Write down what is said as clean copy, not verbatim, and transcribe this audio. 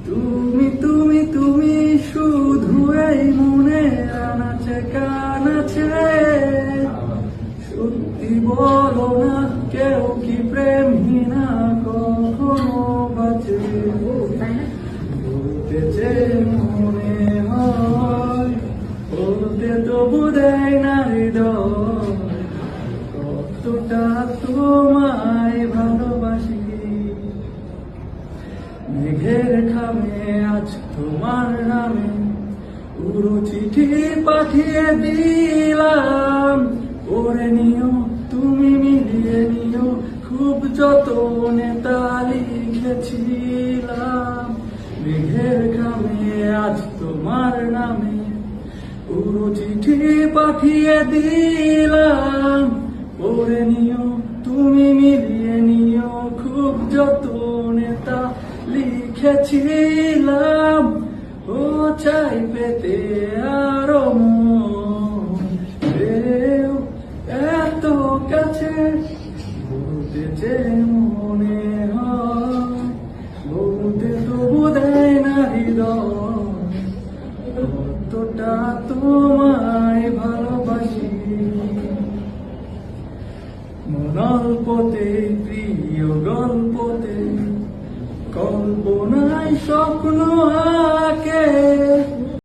তুমি তুমি তুমি শুধু এই মনে আনাচে কানাচে, সত্যি বলো না কেউ কি প্রেমহীনা কখনো বাঁচে? বলতে যে মনে হয় বলতে তবু দেয় না হৃদয়, কতটা তোমায় ভালোবাসি। মেঘের খামে আজ তোমার নামে পুরো চিঠি পাঠিয়ে দিলাম, পড়ে নিও তুমি মিলিয়ে নিও, খুব যতনে তা লিখেছিলাম। মেঘের খামে আজ তোমার নামে পুরো চিঠি পাঠিয়ে দিলাম, পড়ে নিও তুমি মিলিয়ে নিও, খুব যতনে তা লিখেছিলাম। ও চাই পেতে আরো মন, এও এত কাছে, বলতে যে মনে হয় বলতে তবু দেয় না হৃদয়, কতটা তোমায় ভালোবাসি। মনল্পতে প্রিয় গল্পতে, কল্পনায় স্বপ্ন